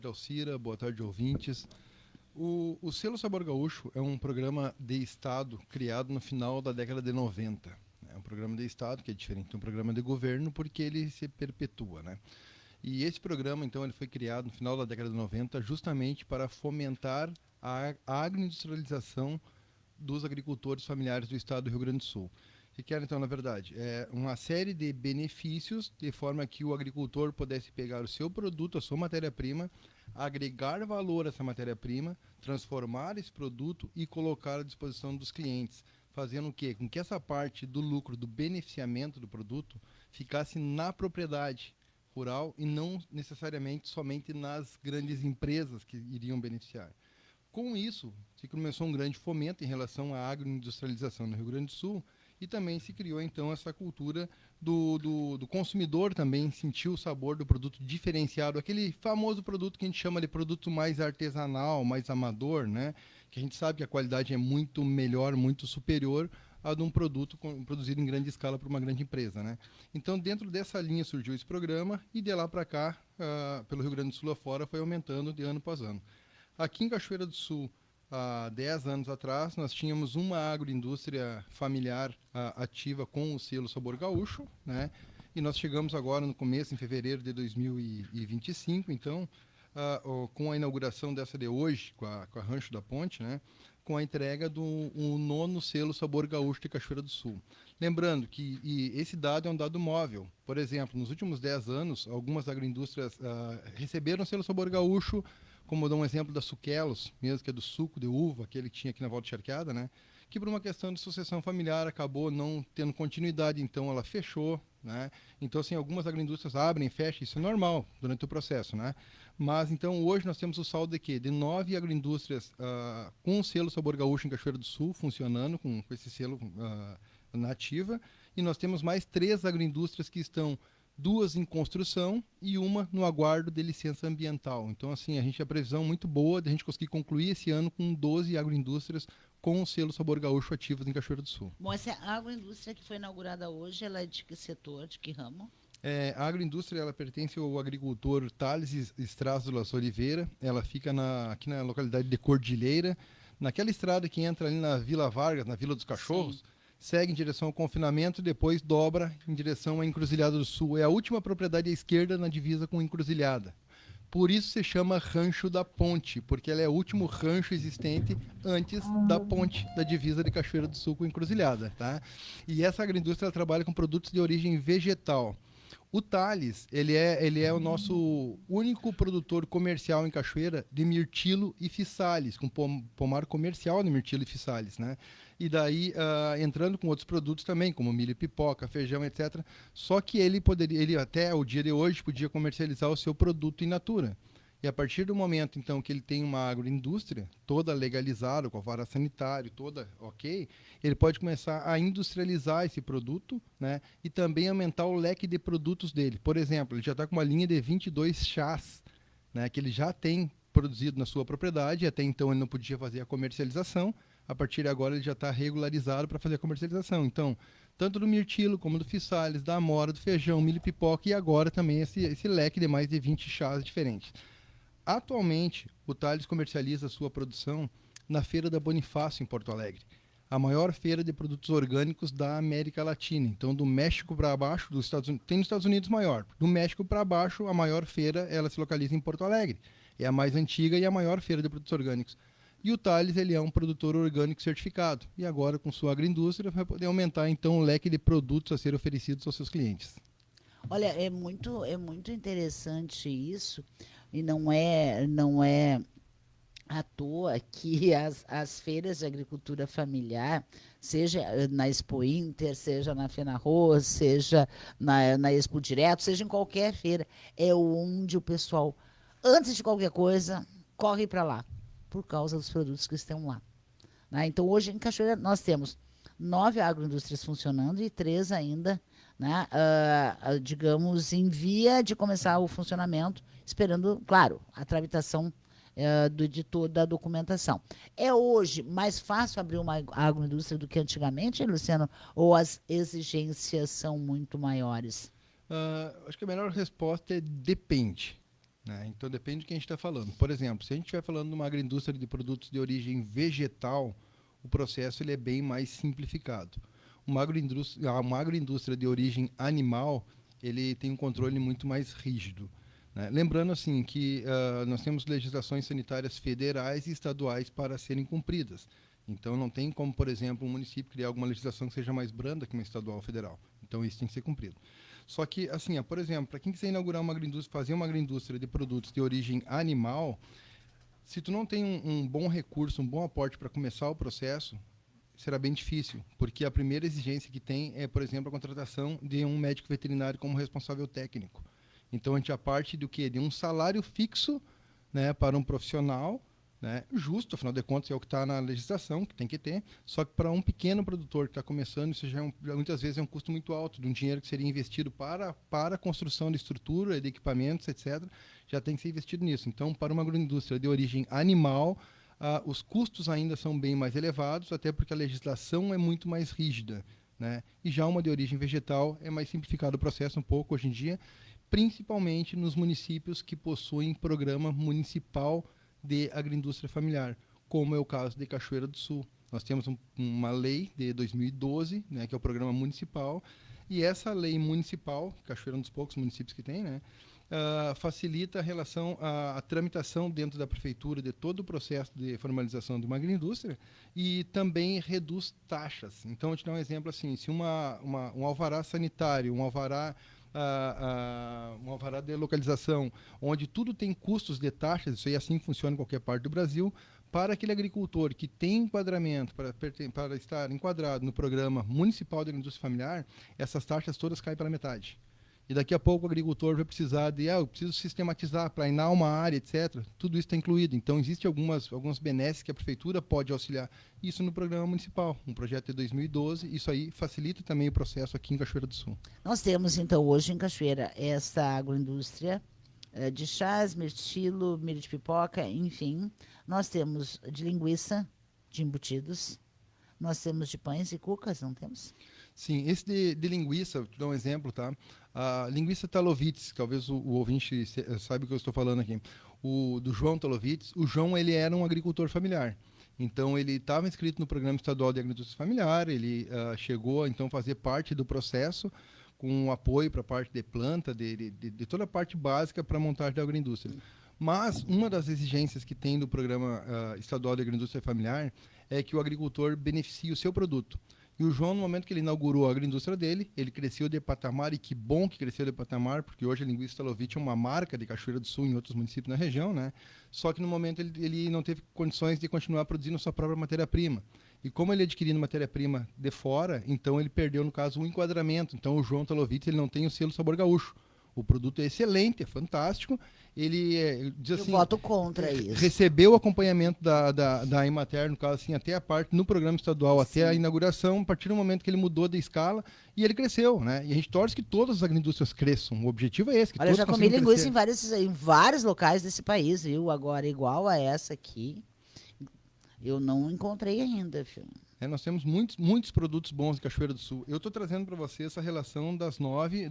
Alcira, boa tarde, ouvintes. O Selo Sabor Gaúcho é um programa de Estado criado no final da década de 90. É um programa de Estado que é diferente de um programa de governo porque ele se perpetua, né? E esse programa, então, ele foi criado no final da década de 90 justamente para fomentar a agroindustrialização dos agricultores familiares do estado do Rio Grande do Sul. Que quer, então, na verdade, é uma série de benefícios de forma que o agricultor pudesse pegar o seu produto, a sua matéria-prima, agregar valor a essa matéria-prima, transformar esse produto e colocar à disposição dos clientes, fazendo o quê? Com que essa parte do lucro, do beneficiamento do produto, ficasse na propriedade rural e não necessariamente somente nas grandes empresas que iriam beneficiar. Com isso, se começou um grande fomento em relação à agroindustrialização no Rio Grande do Sul e também se criou então essa cultura do consumidor também sentir o sabor do produto diferenciado, aquele famoso produto que a gente chama de produto mais artesanal, mais amador, né? Que a gente sabe que a qualidade é muito melhor, muito superior a de um produto produzido em grande escala por uma grande empresa, né? Então, dentro dessa linha surgiu esse programa e de lá para cá, pelo Rio Grande do Sul afora, foi aumentando de ano após ano. Aqui em Cachoeira do Sul, há 10 anos atrás, nós tínhamos uma agroindústria familiar ativa com o selo Sabor Gaúcho, né? E nós chegamos agora no começo, em fevereiro de 2025, então, com a inauguração dessa de hoje, com a Rancho da Ponte, né? Com a entrega do nono selo Sabor Gaúcho de Cachoeira do Sul. Lembrando que esse dado é um dado móvel. Por exemplo, nos últimos 10 anos, algumas agroindústrias receberam o selo Sabor Gaúcho, como eu dou um exemplo da Suquelos, mesmo que é do suco de uva, aquele que tinha aqui na Volta Charqueada, né? Que por uma questão de sucessão familiar acabou não tendo continuidade, então ela fechou, né? Então, assim, algumas agroindústrias abrem e fecham, isso é normal durante o processo, né? Mas, então, hoje nós temos o saldo de quê? De 9 agroindústrias com o selo Sabor Gaúcho em Cachoeira do Sul, funcionando com esse selo na ativa, e nós temos mais 3 agroindústrias que estão 2 em construção e uma no aguardo de licença ambiental. Então, assim, a gente tem a previsão muito boa de a gente conseguir concluir esse ano com 12 agroindústrias com o selo Sabor Gaúcho ativos em Cachoeira do Sul. Bom, essa agroindústria que foi inaugurada hoje, ela é de que setor, de que ramo? A agroindústria ela pertence ao agricultor Thales Estrazulas Oliveira. Ela fica aqui na localidade de Cordilheira, naquela estrada que entra ali na Vila Vargas, na Vila dos Sim. Cachorros, segue em direção ao confinamento, depois dobra em direção à Encruzilhada do Sul. É a última propriedade à esquerda na divisa com Encruzilhada. Por isso se chama Rancho da Ponte, porque ela é o último rancho existente antes da ponte da divisa de Cachoeira do Sul com Encruzilhada, tá? E essa agroindústria ela trabalha com produtos de origem vegetal. O Thales, ele é o nosso único produtor comercial em Cachoeira de mirtilo e fissales, com pomar comercial de mirtilo e fissales, né? E daí, entrando com outros produtos também, como milho e pipoca, feijão, etc. Só que ele até o dia de hoje, podia comercializar o seu produto in natura. E a partir do momento, então, que ele tem uma agroindústria toda legalizada, com a vara sanitária, toda ok, ele pode começar a industrializar esse produto, né? E também aumentar o leque de produtos dele. Por exemplo, ele já está com uma linha de 22 chás, né? Que ele já tem produzido na sua propriedade, até então ele não podia fazer a comercialização, a partir de agora ele já está regularizado para fazer a comercialização. Então, tanto do mirtilo como do fissales, da amora, do feijão, milho e pipoca e agora também esse leque de mais de 20 chás diferentes. Atualmente, o Thales comercializa a sua produção na Feira da Bonifácio, em Porto Alegre, a maior feira de produtos orgânicos da América Latina. Então, do México para baixo, dos Estados Unidos, tem nos Estados Unidos maior. Do México para baixo, a maior feira ela se localiza em Porto Alegre. É a mais antiga e a maior feira de produtos orgânicos. E o Thales ele é um produtor orgânico certificado. E agora, com sua agroindústria, vai poder aumentar então o leque de produtos a ser oferecidos aos seus clientes. Olha, é muito interessante isso, e não é à toa que as feiras de agricultura familiar, seja na Expo Inter, seja na Fenarroz, seja na Expo Direto, seja em qualquer feira, é onde o pessoal, antes de qualquer coisa, corre para lá, por causa dos produtos que estão lá. Né? Então, hoje em Cachoeira, nós temos 9 agroindústrias funcionando e 3 ainda, né, digamos, em via de começar o funcionamento, esperando, claro, a tramitação de toda a documentação. É hoje mais fácil abrir uma agroindústria do que antigamente, Luciano? Ou as exigências são muito maiores? Acho que a melhor resposta é depende. né? Então depende de quem a gente está falando. Por exemplo, se a gente estiver falando de uma agroindústria de produtos de origem vegetal, o processo ele é bem mais simplificado. Uma agroindústria de origem animal, ele tem um controle muito mais rígido, né? Lembrando assim que nós temos legislações sanitárias federais e estaduais para serem cumpridas. Então não tem como, por exemplo, um município criar alguma legislação que seja mais branda que uma estadual ou federal. Então isso tem que ser cumprido. Só que, assim, por exemplo, para quem quiser inaugurar uma agroindústria, fazer uma agroindústria de produtos de origem animal, se tu não tem um bom recurso, um bom aporte para começar o processo, será bem difícil, porque a primeira exigência que tem é, por exemplo, a contratação de um médico veterinário como responsável técnico. Então, a gente já parte do quê? De um salário fixo, né, para um profissional, né, justo, afinal de contas, é o que está na legislação, que tem que ter, só que para um pequeno produtor que está começando, isso já muitas vezes é um custo muito alto, de um dinheiro que seria investido para a construção de estrutura, de equipamentos, etc., já tem que ser investido nisso. Então, para uma agroindústria de origem animal, os custos ainda são bem mais elevados, até porque a legislação é muito mais rígida, né? E já uma de origem vegetal é mais simplificado o processo um pouco hoje em dia, principalmente nos municípios que possuem programa municipal de agroindústria familiar, como é o caso de Cachoeira do Sul. Nós temos uma lei de 2012, né, que é o programa municipal, e essa lei municipal, Cachoeira é um dos poucos municípios que tem, né, facilita a relação, a tramitação dentro da prefeitura de todo o processo de formalização de uma agroindústria e também reduz taxas. Então, eu te dar um exemplo assim, se um alvará sanitário, um alvará de localização, onde tudo tem custos de taxas, isso aí assim funciona em qualquer parte do Brasil, para aquele agricultor que tem enquadramento, para estar enquadrado no programa municipal de indústria familiar, essas taxas todas caem pela metade. E daqui a pouco o agricultor vai precisar eu preciso sistematizar para inar uma área, etc. Tudo isso está incluído. Então, existem algumas benesses que a prefeitura pode auxiliar. Isso no programa municipal, um projeto de 2012. Isso aí facilita também o processo aqui em Cachoeira do Sul. Nós temos, então, hoje em Cachoeira, essa agroindústria de chás, mirtilo, milho de pipoca, enfim. Nós temos de linguiça, de embutidos. Nós temos de pães e cucas, não temos? Sim, esse de linguiça, vou te dar um exemplo, tá? A linguiça Talovitz, talvez o ouvinte saiba o que eu estou falando aqui. Do João Talovitz, o João ele era um agricultor familiar. Então ele estava inscrito no Programa Estadual de Agricultura Familiar, ele chegou então a fazer parte do processo com um apoio para a parte de planta, de toda a parte básica para a montagem da agroindústria. Mas uma das exigências que tem do Programa Estadual de Agroindústria Familiar é que o agricultor beneficie o seu produto. E o João, no momento que ele inaugurou a agroindústria dele, ele cresceu de patamar, e que bom que cresceu de patamar, porque hoje a linguiça Talovitch é uma marca de Cachoeira do Sul em outros municípios na região, né? Só que no momento ele não teve condições de continuar produzindo sua própria matéria-prima. E como ele adquirindo matéria-prima de fora, então ele perdeu, no caso, o enquadramento. Então o João Talovitch ele não tem o selo Sabor Gaúcho. O produto é excelente, é fantástico. Ele diz assim, eu voto contra isso. Recebeu o acompanhamento da Emater, no caso assim, até a parte no programa estadual, até a inauguração, a partir do momento que ele mudou de escala e ele cresceu, né? E a gente torce que todas as agroindústrias cresçam. O objetivo é esse. Que Olha, eu já comi linguiça crescer. em vários locais desse país, viu? Agora, igual a essa aqui, eu não encontrei ainda, filho. Nós temos muitos produtos bons em Cachoeira do Sul. Eu estou trazendo para você essa relação das 9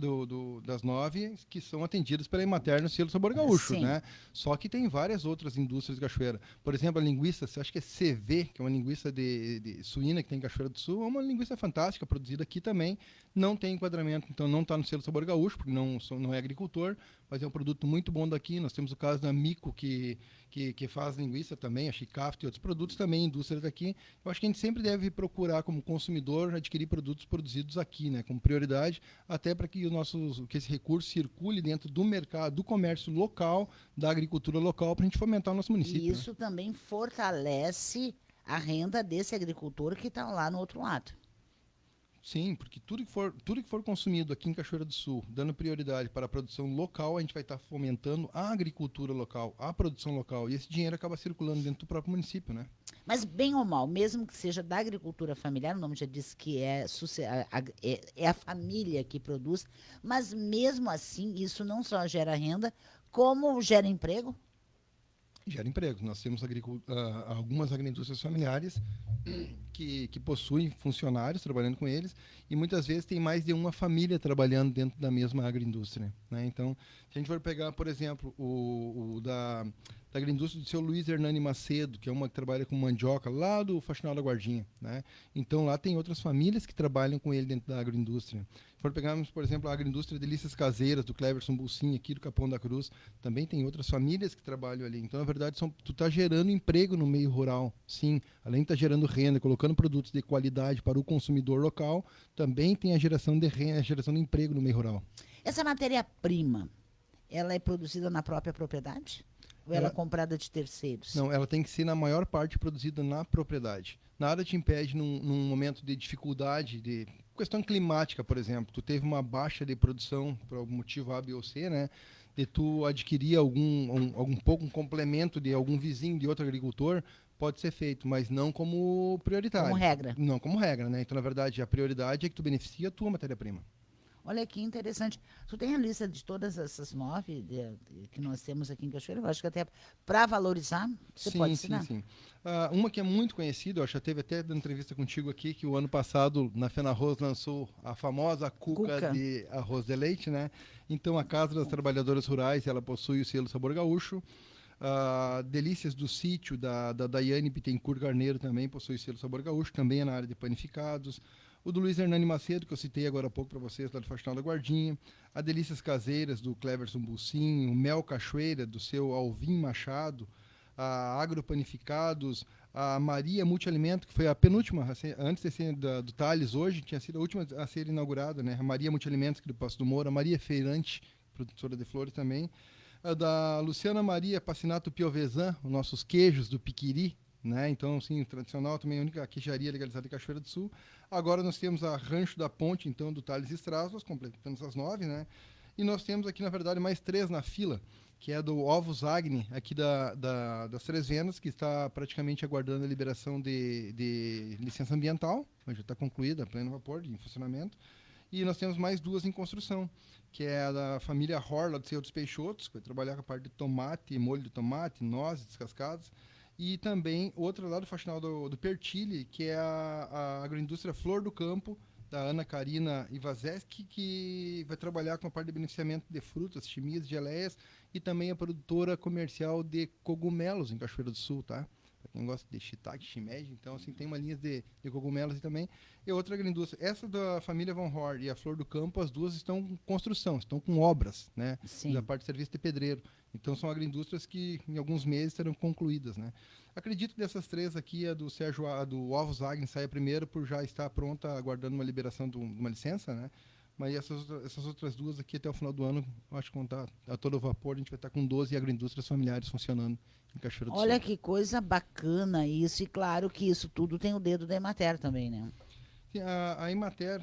que são atendidas pela Emater no selo Sabor Gaúcho, né? Só que tem várias outras indústrias de Cachoeira. Por exemplo, a linguiça, acho que é CV, que é uma linguiça de suína que tem em Cachoeira do Sul, é uma linguiça fantástica, produzida aqui também. Não tem enquadramento, então não está no selo Sabor Gaúcho, porque não é agricultor, mas é um produto muito bom daqui. Nós temos o caso da Mico, que faz linguiça também, a Chicaft e outros produtos também, indústria daqui. Eu acho que a gente sempre deve procurar, como consumidor, adquirir produtos produzidos aqui, né, como prioridade, até para que que esse recurso circule dentro do mercado, do comércio local, da agricultura local, para a gente fomentar o nosso município. E isso, né, também fortalece a renda desse agricultor que está lá no outro lado. Sim, porque tudo que for consumido aqui em Cachoeira do Sul, dando prioridade para a produção local, a gente vai estar fomentando a agricultura local, a produção local, e esse dinheiro acaba circulando dentro do próprio município, né? Mas, bem ou mal, mesmo que seja da agricultura familiar, o nome já diz que é a família que produz, mas mesmo assim, isso não só gera renda, como gera emprego? Gera emprego. Nós temos algumas agroindústrias familiares que possuem funcionários trabalhando com eles e muitas vezes tem mais de uma família trabalhando dentro da mesma agroindústria, né? Então, se a gente for pegar, por exemplo, da agroindústria do seu Luiz Hernani Macedo, que é uma que trabalha com mandioca lá do Faxinal da Guardinha, né? Então, lá tem outras famílias que trabalham com ele dentro da agroindústria. Se for pegarmos, por exemplo, a agroindústria Delícias Caseiras, do Cleverson Bulsin, aqui do Capão da Cruz, também tem outras famílias que trabalham ali. Então, na verdade, tu está gerando emprego no meio rural, sim. Além de estar gerando renda, colocando produtos de qualidade para o consumidor local, também tem a geração de renda, a geração de emprego no meio rural. Essa matéria-prima, ela é produzida na própria propriedade? Ou ela é comprada de terceiros? Não, ela tem que ser, na maior parte, produzida na propriedade. Nada te impede, num momento de dificuldade, de questão climática, por exemplo, tu teve uma baixa de produção por algum motivo A, B ou C, né? De tu adquirir um complemento de algum vizinho, de outro agricultor, pode ser feito, mas não como prioritário. Como regra. Não como regra, né? Então, na verdade, a prioridade é que tu beneficie a tua matéria-prima. Olha que interessante. Tu tem a lista de todas essas 9 que nós temos aqui em Cachoeira? Eu acho que até para valorizar, você pode ensinar. Sim. Uma que é muito conhecida, eu já teve até dando entrevista contigo aqui, que o ano passado, na FENARROZ, lançou a famosa cuca de arroz de leite, né? Então, a Casa das Trabalhadoras Rurais, ela possui o selo Sabor Gaúcho. Delícias do Sítio, da Daiane Bittencourt Carneiro, também possui o selo Sabor Gaúcho, também é na área de panificados. O do Luiz Hernani Macedo, que eu citei agora há pouco para vocês, lá do Faxinal da Guardinha. A Delícias Caseiras, do Cleverson Bulsin. O Mel Cachoeira, do seu Alvim Machado. A Agropanificados. A Maria Multialimento, que foi a penúltima, antes de ser do Thales hoje, tinha sido a última a ser inaugurada, né? A Maria Multialimentos, que do Passo do Moura. A Maria Feirante, produtora de flores também. A da Luciana Maria Passinato Piovesan, os nossos queijos do Piquiri, né? Então, sim, tradicional também, a única queijaria legalizada em Cachoeira do Sul. Agora nós temos a Rancho da Ponte, então, do Thales Strasvas, completando essas 9, né? E nós temos aqui, na verdade, mais 3 na fila, que é do Ovos Agni, aqui das Três Vendas, que está praticamente aguardando a liberação de licença ambiental, já está concluída, a pleno vapor, em funcionamento. E nós temos mais 2 em construção, que é a da família Horla do Senhor dos Peixotos, que vai trabalhar com a parte de tomate, molho de tomate, nozes descascadas. E também outra lá do Faxinal do Pertile, que é a agroindústria Flor do Campo, da Ana Karina Ivazeski, que vai trabalhar com a parte de beneficiamento de frutas, chimias, geleias, e também a produtora comercial de cogumelos em Cachoeira do Sul, tá? Para quem gosta de shiitake, shimeji, então assim, tem uma linha de cogumelos e também. E outra agroindústria, essa da família Von Hor e a Flor do Campo, as duas estão com construção, estão com obras, né? Sim. Da parte de serviço de pedreiro. Então são agroindústrias que em alguns meses serão concluídas, né? Acredito que dessas 3 aqui, a do Sérgio, a do Ovos Agni saia primeiro por já estar pronta, aguardando uma liberação de uma licença, né? Mas essas outras 2 aqui, até o final do ano, eu acho que vão estar a todo vapor, a gente vai estar com 12 agroindústrias familiares funcionando em Cachoeira do Sul. Olha que coisa bacana isso, e claro que isso tudo tem o dedo da Emater também, né? A Emater,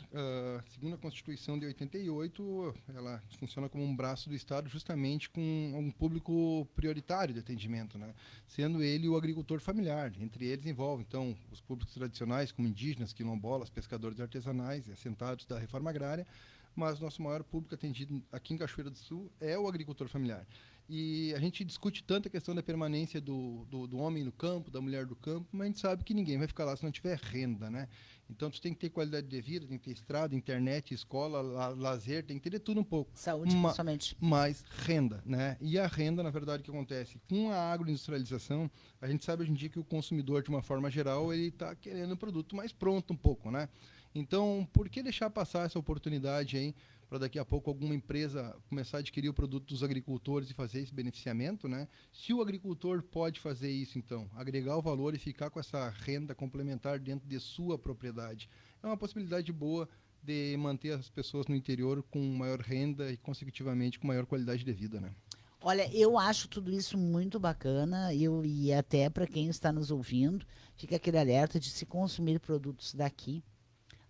segundo a Constituição de 88, ela funciona como um braço do Estado justamente com um público prioritário de atendimento, né? Sendo ele o agricultor familiar. Entre eles envolve, então, os públicos tradicionais, como indígenas, quilombolas, pescadores artesanais e assentados da reforma agrária, mas nosso maior público atendido aqui em Cachoeira do Sul é o agricultor familiar. E a gente discute tanto a questão da permanência do homem no campo, da mulher do campo, mas a gente sabe que ninguém vai ficar lá se não tiver renda, né? Então, tu tem que ter qualidade de vida, tem que ter estrada, internet, escola, lazer, tem que ter de tudo um pouco. Saúde, principalmente. Mais renda, né? E a renda, na verdade, o que acontece? Com a agroindustrialização, a gente sabe hoje em dia que o consumidor, de uma forma geral, ele está querendo um produto mais pronto um pouco, né? Então, por que deixar passar essa oportunidade aí para daqui a pouco alguma empresa começar a adquirir o produto dos agricultores e fazer esse beneficiamento, né? Se o agricultor pode fazer isso, então, agregar o valor e ficar com essa renda complementar dentro de sua propriedade, é uma possibilidade boa de manter as pessoas no interior com maior renda e, consecutivamente, com maior qualidade de vida, né? Olha, eu acho tudo isso muito bacana, e até para quem está nos ouvindo, fica aquele alerta de se consumir produtos daqui,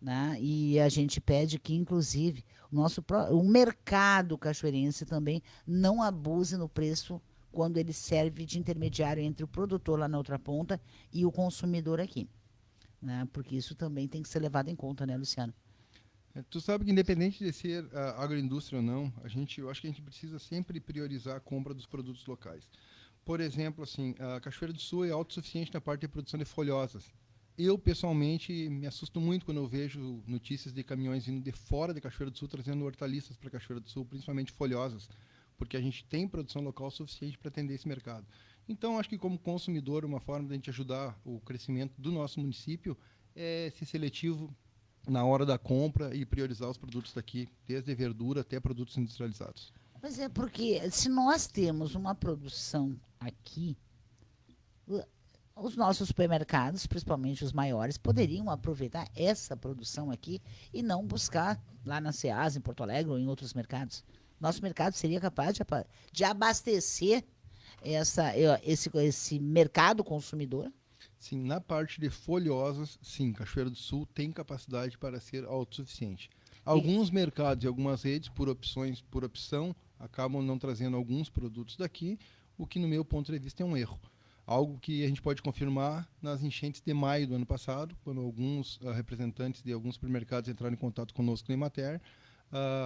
né? E a gente pede que, inclusive, o mercado cachoeirense também não abuse no preço quando ele serve de intermediário entre o produtor lá na outra ponta e o consumidor aqui, né? Porque isso também tem que ser levado em conta, né, Luciano? Tu sabe que independente de ser agroindústria ou não, eu acho que a gente precisa sempre priorizar a compra dos produtos locais. Por exemplo, assim, a Cachoeira do Sul é autossuficiente na parte de produção de folhosas. Eu, pessoalmente, me assusto muito quando eu vejo notícias de caminhões vindo de fora de Cachoeira do Sul, trazendo hortaliças para Cachoeira do Sul, principalmente folhosas, porque a gente tem produção local suficiente para atender esse mercado. Então, acho que como consumidor, uma forma de a gente ajudar o crescimento do nosso município é ser seletivo na hora da compra e priorizar os produtos daqui, desde verdura até produtos industrializados. Mas é porque se nós temos uma produção aqui, os nossos supermercados, principalmente os maiores, poderiam aproveitar essa produção aqui e não buscar lá na Ceasa, em Porto Alegre ou em outros mercados. Nosso mercado seria capaz de abastecer esse mercado consumidor? Sim, na parte de folhosas, sim, Cachoeira do Sul tem capacidade para ser autossuficiente. E, Alguns mercados e algumas redes, por opção, acabam não trazendo alguns produtos daqui, o que, no meu ponto de vista, é um erro. Algo que a gente pode confirmar nas enchentes de maio do ano passado, quando alguns representantes de alguns supermercados entraram em contato conosco no Emater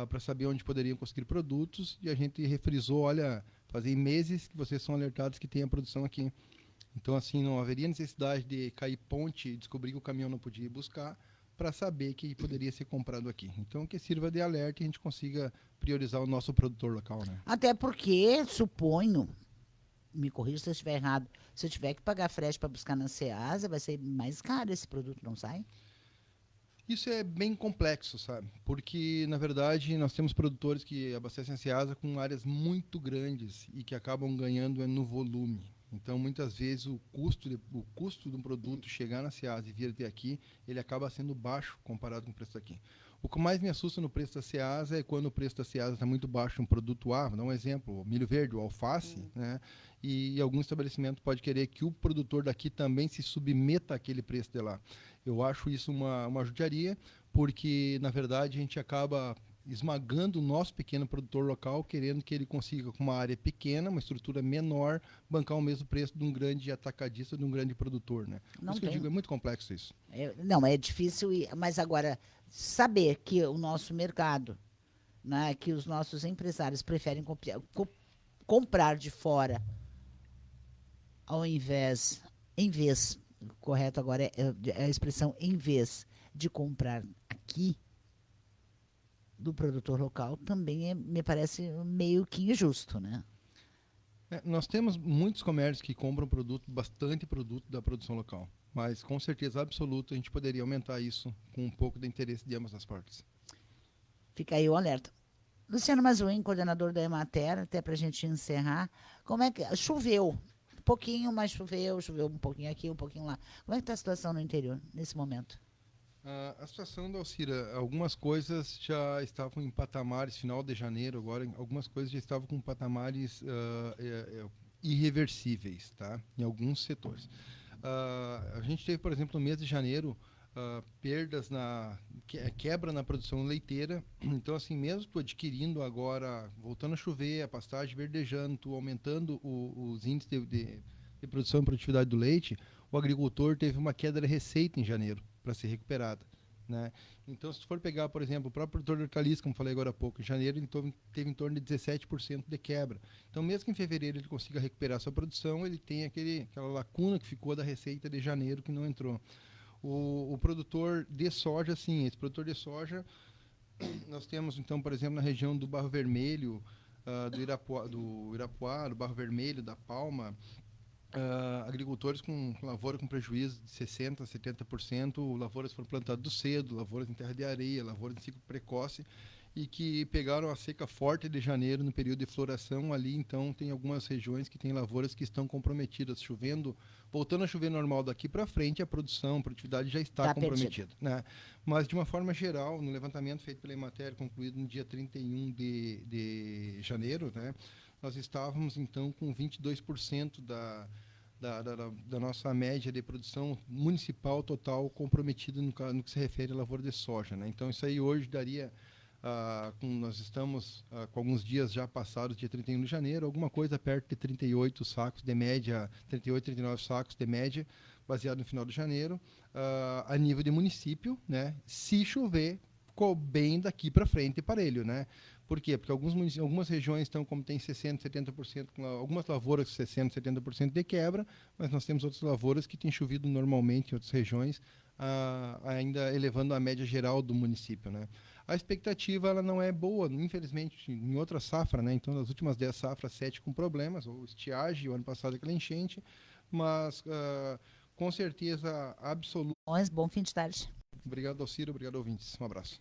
para saber onde poderiam conseguir produtos, e a gente refrisou, olha, fazem meses que vocês são alertados que tem a produção aqui. Então, assim, não haveria necessidade de cair ponte e descobrir que o caminhão não podia ir buscar para saber que poderia ser comprado aqui. Então, que sirva de alerta e a gente consiga priorizar o nosso produtor local, né? até porque, suponho, me corrija se eu estiver errado, se eu tiver que pagar frete para buscar na Ceasa, vai ser mais caro esse produto, não sai? Isso é bem complexo, sabe? Porque, na verdade, nós temos produtores que abastecem a Ceasa com áreas muito grandes e que acabam ganhando no volume. Então, muitas vezes, o custo de um produto chegar na Ceasa e vir até aqui, ele acaba sendo baixo comparado com o preço daqui. O que mais me assusta no preço da Ceasa é quando o preço da Ceasa está muito baixo em um produto A, vou dar um exemplo, o milho verde, o alface, né? E algum estabelecimento pode querer que o produtor daqui também se submeta àquele preço de lá. Eu acho isso uma judiaria, porque, na verdade, a gente acaba esmagando o nosso pequeno produtor local, querendo que ele consiga, com uma área pequena, uma estrutura menor, bancar o mesmo preço de um grande atacadista, de um grande produtor. Né? Por Não isso que eu tem. digo, é muito complexo isso. Não, é difícil, mas agora, saber que o nosso mercado, né, que os nossos empresários preferem comprar de fora ao invés, em vez, correto agora é a expressão em vez de comprar aqui do produtor local, também me parece meio que injusto, né? Nós temos muitos comércios que compram bastante produto da produção local, mas com certeza absoluta a gente poderia aumentar isso com um pouco de interesse de ambas as partes. Fica aí o alerta. Luciano Mazuin, coordenador da Emater, até para a gente encerrar, como é que choveu? Um pouquinho, mas choveu um pouquinho aqui, um pouquinho lá. Como é que está a situação no interior nesse momento? A situação da Alcira, algumas coisas já estavam em patamares, final de janeiro, agora algumas coisas já estavam com patamares irreversíveis, tá? Em alguns setores. A gente teve, por exemplo, no mês de janeiro, perdas quebra na produção leiteira. Então, assim, mesmo tu adquirindo agora, voltando a chover, a pastagem verdejando, tu aumentando os índices de produção e produtividade do leite, o agricultor teve uma queda de receita em janeiro para ser recuperada. Né? Então, se tu for pegar, por exemplo, o próprio produtor de hortaliças, como falei agora há pouco, em janeiro teve em torno de 17% de quebra. Então, mesmo que em fevereiro ele consiga recuperar sua produção, ele tem aquela lacuna que ficou da receita de janeiro que não entrou. O produtor de soja, sim, esse produtor de soja, nós temos, então, por exemplo, na região do Barro Vermelho, do Irapuá, do Barro Vermelho, da Palma, agricultores com lavoura com prejuízo de 60%, 70%, lavouras foram plantadas cedo, lavouras em terra de areia, lavouras em ciclo precoce, e que pegaram a seca forte de janeiro no período de floração ali. Então tem algumas regiões que têm lavouras que estão comprometidas, voltando a chover normal daqui para frente, a produtividade já está Está perdida. comprometida, né? Mas de uma forma geral, no levantamento feito pela Emater, concluído no dia 31 de janeiro, né, nós estávamos então com 22% da nossa média de produção municipal total comprometida no que se refere à lavoura de soja. Né? Então, isso aí hoje daria, nós estamos com alguns dias já passados, dia 31 de janeiro, alguma coisa perto de 38 sacos de média, 38, 39 sacos de média, baseado no final de janeiro, a nível de município, né? Se chover, ficou bem daqui para frente parelho, né? Por quê? Porque algumas regiões estão, como tem 60%, 70%, algumas lavouras 60%, 70% de quebra, mas nós temos outras lavouras que têm chovido normalmente em outras regiões, ainda elevando a média geral do município, né? A expectativa ela não é boa, infelizmente, em outra safra, né? Então, nas últimas 10 safras, 7 com problemas, ou estiagem, o ano passado aquela enchente, mas com certeza absoluta. Bom fim de tarde. Obrigado, Alciro, obrigado, ouvintes. Um abraço.